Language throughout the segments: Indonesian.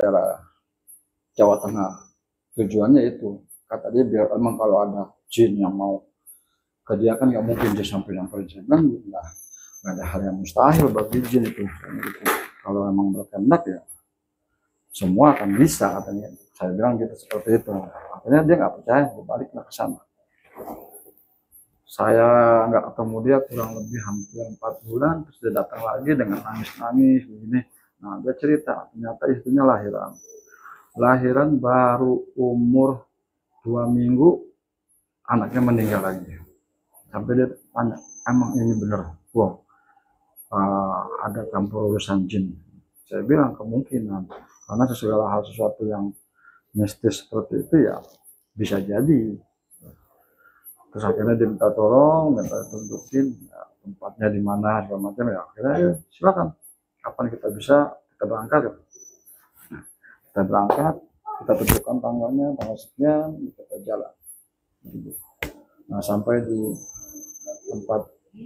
daerah Jawa Tengah. Tujuannya itu, kata dia biar emang kalau ada jin yang mau ke dia kan nggak mungkin dia sampai nyamperin. Saya bilang nggak ada hal yang mustahil bagi jin itu. Gitu. Kalau emang berkehendak ya semua akan bisa katanya. Saya bilang gitu seperti itu. Akhirnya dia nggak percaya, dia baliklah ke sana. Saya nggak ketemu dia kurang lebih hampir 4 bulan, terus dia datang lagi dengan nangis-nangis begini. Nah dia cerita ternyata istrinya lahiran baru umur 2 minggu anaknya meninggal lagi. Sampai dia tanya, emang ini bener? Wow, ada campur urusan jin. Saya bilang kemungkinan, karena segala hal sesuatu yang mistis seperti itu ya bisa jadi. Terus akhirnya dia minta tolong, minta tunjukin ya, tempatnya di mana segala macam ya. Akhirnya ya, silakan, kapan kita bisa kita berangkat ya. Kita berangkat, kita tentukan tanggalnya, tanggal sekian, kita jalan. Nah sampai di tempat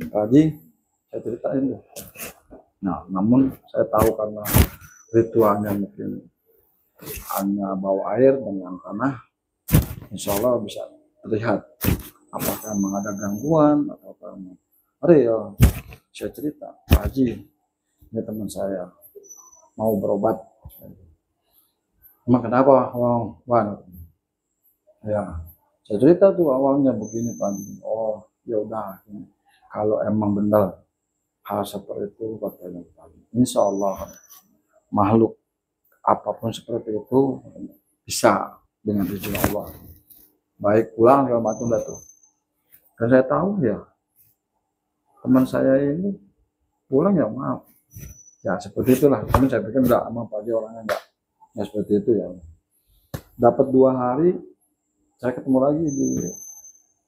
haji, saya ceritain deh. Nah namun saya tahu karena ritualnya mungkin hanya bawa air dengan tanah, insya Allah bisa terlihat apakah memang ada gangguan atau apa. Ya, saya cerita, Pak Haji, ini teman saya mau berobat. Emang kenapa? Wan, ya, saya cerita tuh awalnya begini Pak Haji. Oh, ya udah. Kalau emang benar hal seperti itu, katanya Pak Haji, insya Allah makhluk apapun seperti itu bisa dengan izin Allah. Baik pulang segala macam dah tuh. Dan saya tahu ya teman saya ini pulang ya maaf ya seperti itulah. Tapi saya pikir enggak, sama Pak Haji orangnya enggak seperti itu ya. Dapat 2 hari saya ketemu lagi di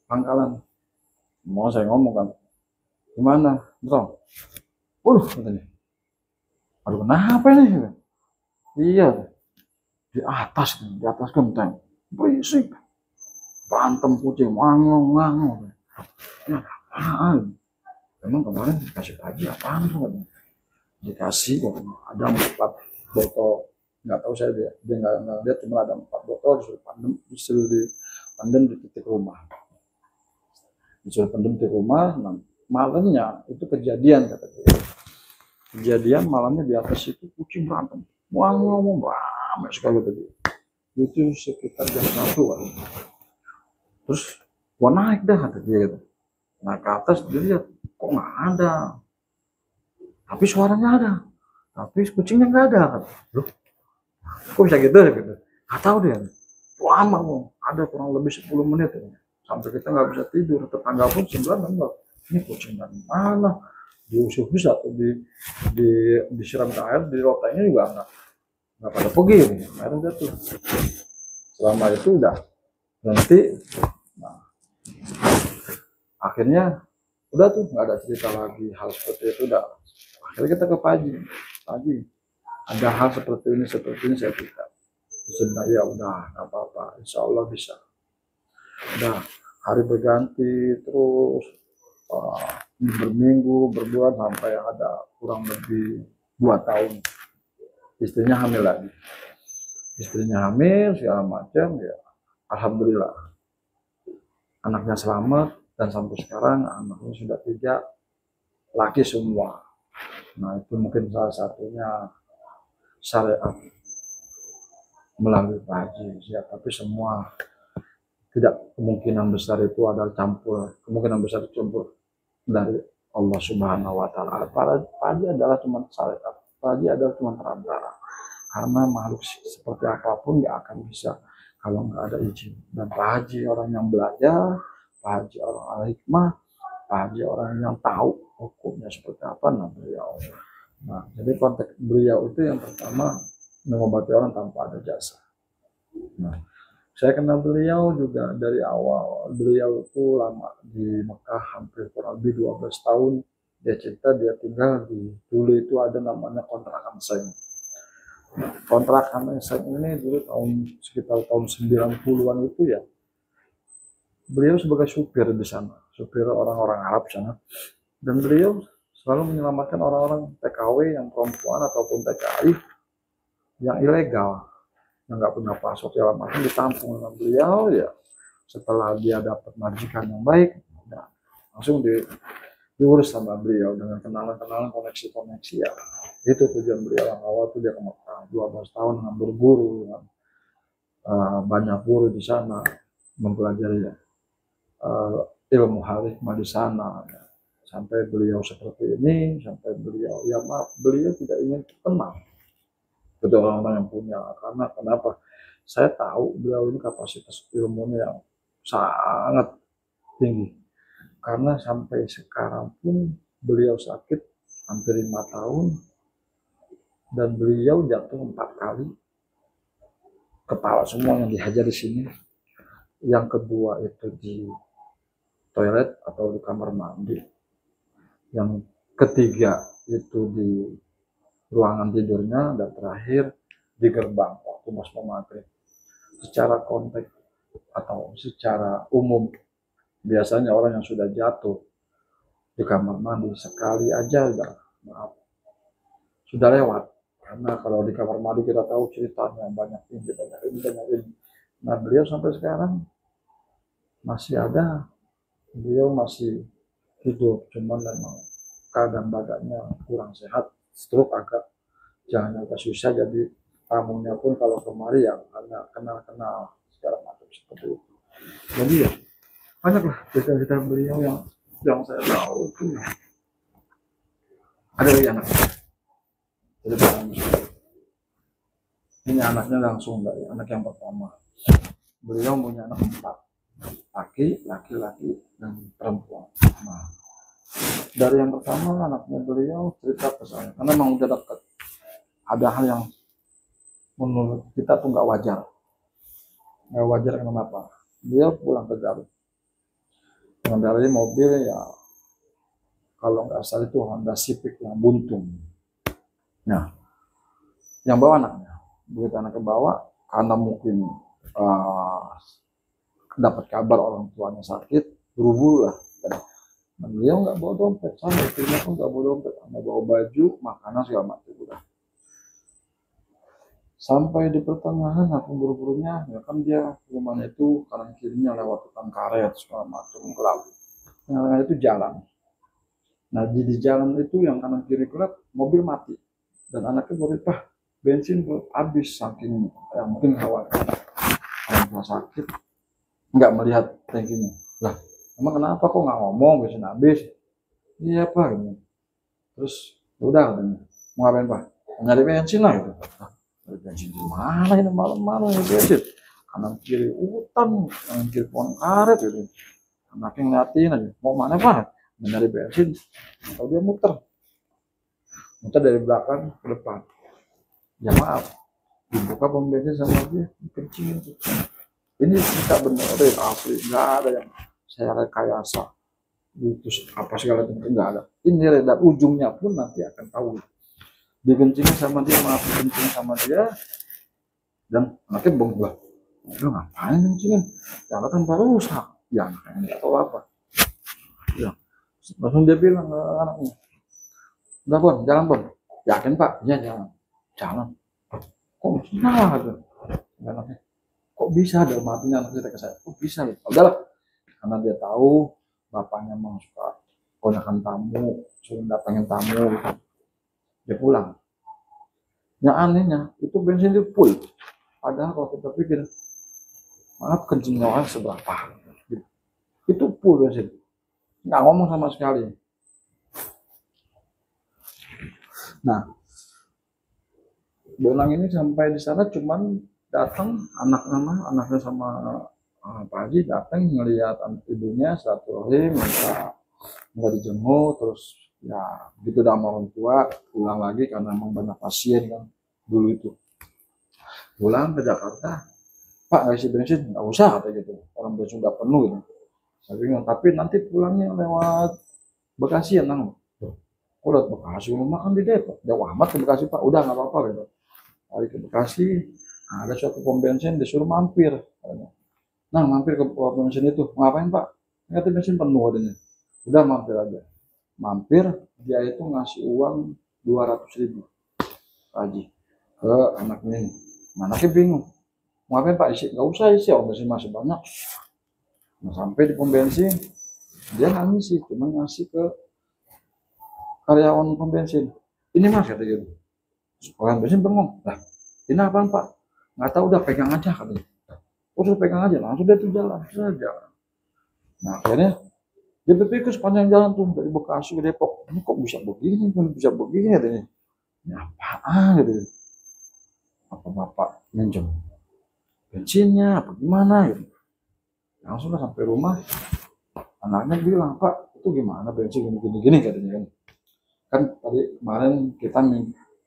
pangkalan. Mau saya ngomong kan, gimana bro? Katanya, aduh kenapa ini? Iya, di atas genteng berisik, berantem kucing, ngangong. Ya apaan? Emang kemarin dikasih Haji apaan tuh? Dikasih ada 4 botol, nggak tahu saya dia nggak lihat, cuma ada 4 botol disuruh dipendem di titik rumah. Nah, malamnya itu kejadian kata dia. Kejadian malamnya di atas itu kucing berantem, ngomong ramai sekali tadi. Itu sekitar jam 1 kan. Terus gua naik dah kata dia gitu. Nah ke atas dia lihat kok nggak ada, tapi suaranya ada, tapi kucingnya nggak ada. Loh, kok bisa gitu? Nggak tahu dia. Lama mau, ada kurang lebih 10 menit ya. Sampai kita nggak bisa tidur. Tetangga pun sebelah nembak, ini kucing dari mana? Diusir-usir atau disiram ke air, di rotanya juga nggak pada pergi. Akhirnya jatuh. Selama itu udah nanti, nah, akhirnya udah tuh nggak ada cerita lagi hal seperti itu. Udah akhirnya kita ke Pak Haji, ada hal seperti ini saya cerita. Sebenarnya ya udah nggak apa-apa, insya Allah bisa. Udah hari berganti terus, berminggu berbulan sampai ada kurang lebih 2 tahun istrinya hamil lagi. Segala macam ya, alhamdulillah anaknya selamat, dan sampai sekarang anaknya sudah 3 laki semua. Nah itu mungkin salah satunya syariat melalui Pak Haji ya, tapi semua tidak, kemungkinan besar itu adalah kemungkinan besar campur dari Allah Subhanahu wa taala. Pak Haji adalah cuma syariat, Pak Haji adalah cuma perantara. Karena makhluk seperti apapun nggak akan bisa kalau nggak ada izin. Dan Pak Haji orang yang belajar, Pak Haji orang hikmah, Pak Haji orang yang tahu hukumnya seperti apa, nah beliau. Nah, jadi konteks beliau itu yang pertama mengobati orang tanpa ada jasa. Nah, saya kenal beliau juga dari awal. Beliau itu lama di Mekah, hampir kurang lebih 12 tahun. Dia cerita dia tinggal di, dulu itu ada namanya kontrakan seng. Nah, kontrakan seng ini dulu sekitar tahun 90-an itu ya. Beliau sebagai supir di sana, supir orang-orang Arab sana. Dan beliau selalu menyelamatkan orang-orang TKW yang perempuan ataupun TKI yang ilegal, yang nggak punya paspor segala macam ditampung sama beliau ya. Setelah dia dapat majikan yang baik, ya, langsung diurus sama beliau dengan kenalan-kenalan, koneksi-koneksi ya. Itu tujuan beliau yang awal tuh dia ke Mekah 12 tahun dengan berguru, dengan banyak guru di sana, mempelajari ilmu hikmah di sana. Sampai beliau seperti ini, sampai beliau ya maaf, beliau tidak ingin terkenal. Itu orang-orang yang punya, karena kenapa? Saya tahu beliau ini kapasitas ilmunya yang sangat tinggi. Karena sampai sekarang pun beliau sakit hampir 5 tahun dan beliau jatuh 4 kali, kepala semua yang dihajar di sini. Yang kedua itu di toilet atau di kamar mandi. Yang ketiga itu di ruangan tidurnya, dan terakhir di gerbang waktu mau maghrib. Secara konteks atau secara umum biasanya orang yang sudah jatuh di kamar mandi sekali aja udah maaf, sudah lewat. Karena kalau di kamar mandi kita tahu ceritanya banyak ini. Nah beliau sampai sekarang masih ada, beliau masih hidup, cuman memang keadaan badannya kurang sehat, stroke agak susah, jadi tamunya pun kalau kemari ya hanya kenal-kenal segala macam seperti itu. Jadi ya banyaklah cerita-cerita beliau yang saya tahu itu. Ada lagi anak, ini anaknya langsung dari anak yang pertama. Beliau punya anak 4, laki-laki dan perempuan. Nah, dari yang pertama anaknya beliau cerita ke saya, karena memang udah dekat. Ada hal yang menurut kita tuh nggak wajar. Nggak wajar kenapa? Dia pulang ke Garut mengendarai mobil ya, kalau nggak salah itu Honda Civic yang buntung. Nah, yang bawa anaknya, begitu anaknya bawa, karena mungkin dapat kabar orang tuanya sakit, buru-buru lah. Dan beliau nggak bawa dompet, sama istrinya pun nggak bawa dompet, hanya bawa baju, makanan segala macam udah. Sampai di pertengahan aku buru-burunya, ya kan dia rumahnya itu kanan kirinya lewat hutan karet segala macam gelap. Yang itu jalan. Nah di jalan itu yang kanan kiri gelap, mobil mati dan anaknya berita bensin habis, saking ya mungkin khawatir orang tua sakit, nggak melihat tangkinya. Lah emang kenapa kok nggak ngomong bensin habis? Iya pak ini. Terus udah katanya, mau ngapain pak? Nyari bensin lah gitu. Bensin di mana ini malam-malam ini bensin? Kanan kiri hutan, kanan kiri pohon karet gitu. Anaknya ngeliatin aja, mau mana pak? Mencari bensin. Atau dia muter dari belakang ke depan. Ya maaf, dibuka pom bensin sama dia, dikencingin. Ini kita benerin asli, nggak ada yang saya rekayasa. Itu apa segala macam nggak ada. Ini reda ujungnya pun nanti akan tahu. Dikencingin sama dia, maaf dikencing sama dia, dan anaknya bengong. Lu ngapain kencingin? Jangan kan baru rusak. Ya anaknya nggak tahu apa. Ya, langsung dia bilang ke anaknya, udah bon, jalan bon. Yakin pak? Ya jalan. Kok salah gitu? Anaknya, kok bisa ada matinya anak cerita ke saya? Kok bisa ya? Udahlah, karena dia tahu bapaknya mau suka konyakan tamu, suruh datangin tamu gitu. Dia pulang. Yang anehnya itu bensin itu full. Padahal kalau kita pikir, maaf kencingnya orang seberapa? Itu full bensin. Nggak ngomong sama sekali. Nah, Bonang ini sampai di sana cuman datang anaknya sama Pak Haji datang ngelihat ibunya silaturahim, minta dijenguk, terus ya begitu sama orang tua pulang lagi karena memang banyak pasien kan dulu itu. Pulang ke Jakarta, Pak nggak isi bensin, nggak usah kata gitu, orang bensin udah penuh gitu. Saya bilang, tapi nanti pulangnya lewat Bekasi ya nang. Kok lewat Bekasi, rumah kan di Depok, jauh amat ke Bekasi Pak, udah nggak apa-apa gitu. Hari ke Bekasi, ada suatu pom bensin disuruh mampir. Nah mampir ke pom bensin itu, ngapain Pak? Nggak bensin penuh adanya. Udah mampir aja. Mampir, dia itu ngasih uang 200.000 Haji. ke anaknya ini. Nah, anaknya bingung, mau ngapain Pak, isi? Nggak usah isi, orang bensin masih banyak. Nah, sampai di pom bensin dia nggak ngisi, cuma ngasih ke karyawan pom bensin. Ini Mas, kata gitu. Orang bensin bengong, lah ini apaan Pak? Nggak tahu, udah pegang aja katanya. Udah pegang aja, langsung dia tuh jalan saja. Nah, akhirnya dia berpikir sepanjang jalan tuh dari Bekasi ke Depok, ini kok bisa begini, kok bisa begini katanya. Ini apaan gitu? Apa bapak minjem bensinnya apa gimana gitu? Langsung lah sampai rumah, anaknya bilang, Pak itu gimana bensin gini katanya kan. Kan tadi kemarin kita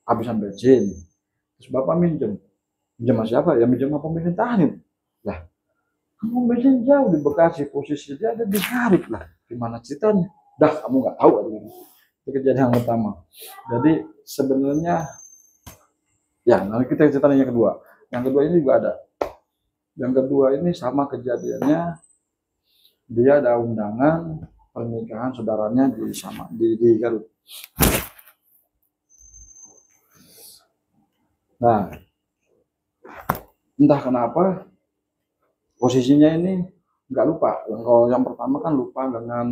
habisan bensin, terus bapak minjem sama siapa? Ya minjem sama pemerintahan. Lah, kamu bensin jauh di Bekasi, posisi dia ada di Sarip lah. Gimana ceritanya? Dah, kamu nggak tahu ada ini. Itu kejadian yang pertama. Jadi sebenarnya, ya nanti kita cerita yang kedua. Yang kedua ini juga ada. Yang kedua ini sama kejadiannya, dia ada undangan pernikahan saudaranya di Garut. Nah, entah kenapa posisinya ini nggak lupa. Kalau yang pertama kan lupa dengan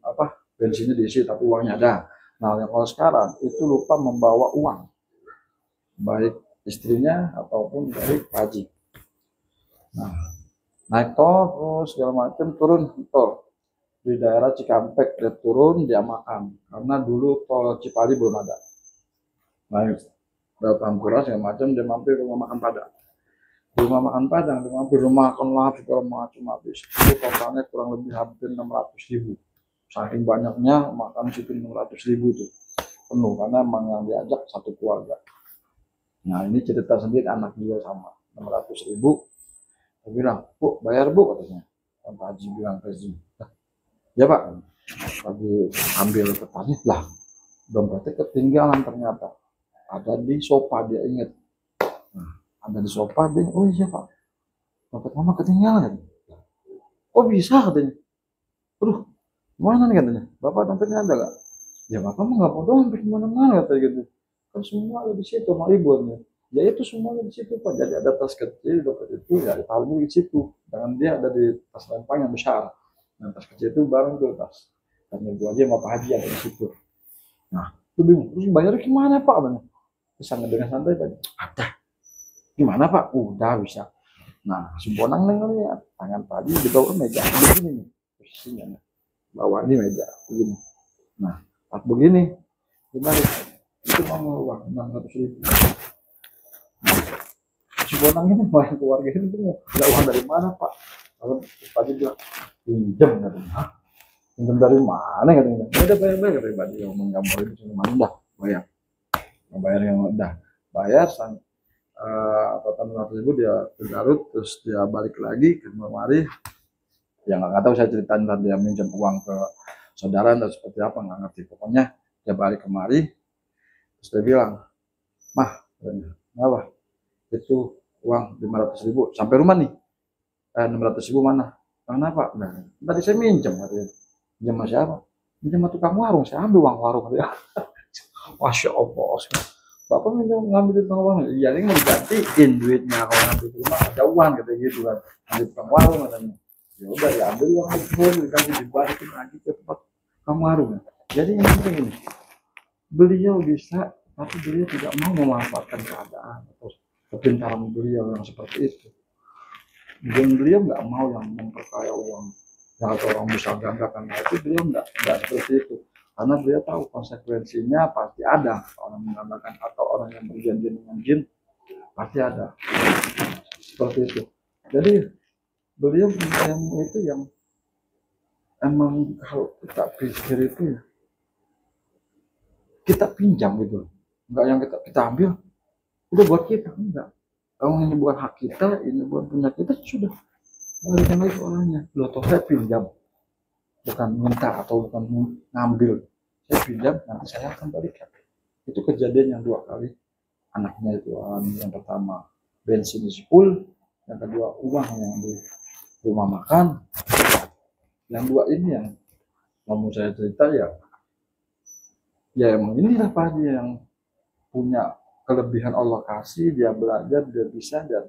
apa, bensinnya diisi tapi uangnya ada. Nah, yang kalau sekarang itu lupa membawa uang, baik istrinya ataupun dari Pak Haji. Nah, naik tol terus segala macam, turun tol di daerah Cikampek, dia turun, dia makan karena dulu tol Cipali belum ada. Naik Pantura segala macam, dia mampir rumah makan Padang. Di rumah makan Padang, dia mampir rumah makan lahap segala macam, habis itu totalnya kurang lebih hampir 600.000. Saking banyaknya makan situ 600.000 itu penuh karena emang yang diajak satu keluarga. Nah, ini cerita sendiri, anak juga sama 600.000. Saya bilang, Bu, bayar Bu katanya. Pak Haji bilang ke Haji, ya Pak, lagi ambil kertasnya, lah dompetnya ketinggalan ternyata. Ada di sofa, dia ingat. Nah, ada di sofa, dia, oh iya Pak, dompet mama ketinggalan. Oh bisa katanya. Aduh, mana nih katanya, Bapak dompetnya ada gak? Ya Bapak mah nggak mau dompet kemana-mana katanya gitu. Kan semua ada di situ sama ibunya. Ya itu semuanya di situ Pak. Jadi ada tas kecil, dompet itu ya ditaruh di situ. Jangan dia ada di tas lempang yang besar. Nah, tas kecil itu bareng tuh tas. Dan ibu aja sama Pak Haji ada di situ. Nah, itu bingung. Terus bayar gimana Pak? Terus dengan santai Pak. Ada. Gimana Pak? Udah bisa. Nah, si Bonang lihat tangan Pak Haji di bawah meja begini nih posisinya. Bawa ini meja begini. Nah, pas begini, dibalik. Itu mau uang 600.000. Si Bonang ini main keluarga ini tuh nggak uang dari mana Pak? Kalau Pak Haji bilang pinjam katanya. Pinjam dari mana katanya? Udah bayar dari Pak Haji, ngomong nggak mau itu cuma udah bayar. Bayar yang udah bayar total 600.000 dia ke Garut, terus dia balik lagi ke kemari. Ya nggak tahu saya ceritain tadi dia minjam uang ke saudara dan seperti apa nggak ngerti. Pokoknya dia balik kemari, terus dia bilang, Mah, kenapa? Itu uang 500.000 sampai rumah nih. 600.000 mana? Kenapa? Nah, tadi saya minjem katanya. Minjem sama siapa? Minjem sama tukang warung, saya ambil uang warung katanya. Masya Allah. Bapak minjem ngambil di tukang warung. Iya, ini mau digantiin duitnya kalau nanti di rumah ada uang katanya gitu kan. Ambil tukang warung katanya. Ya udah ya ambil uang itu dikasih dibalikin lagi ke tempat tukang warung. Jadi yang penting ini, beliau bisa, tapi beliau tidak mau memanfaatkan keadaan atau kepintaran beliau yang seperti itu. Dan beliau nggak mau yang memperkaya uang, yang atau orang bisa gagakan, itu beliau nggak seperti itu. Karena beliau tahu konsekuensinya pasti ada. Orang mengatakan atau orang yang berjanji dengan jin pasti ada. Seperti itu. Jadi beliau punya ilmu itu yang emang kalau kita pikir itu ya, kita pinjam gitu, nggak yang kita ambil udah buat kita, enggak. Kalau ini bukan hak kita, ini bukan punya kita, sudah balikan lagi orangnya. Loh, toh saya pinjam, bukan minta atau bukan ngambil, saya pinjam, nanti saya akan balikan. Itu kejadian yang dua kali. Anaknya itu yang pertama bensin isi full, yang kedua uang yang di rumah makan. Yang dua ini yang mau saya cerita ya, ya emang inilah Pak Haji yang punya kelebihan Allah kasih, dia belajar, dia bisa, dia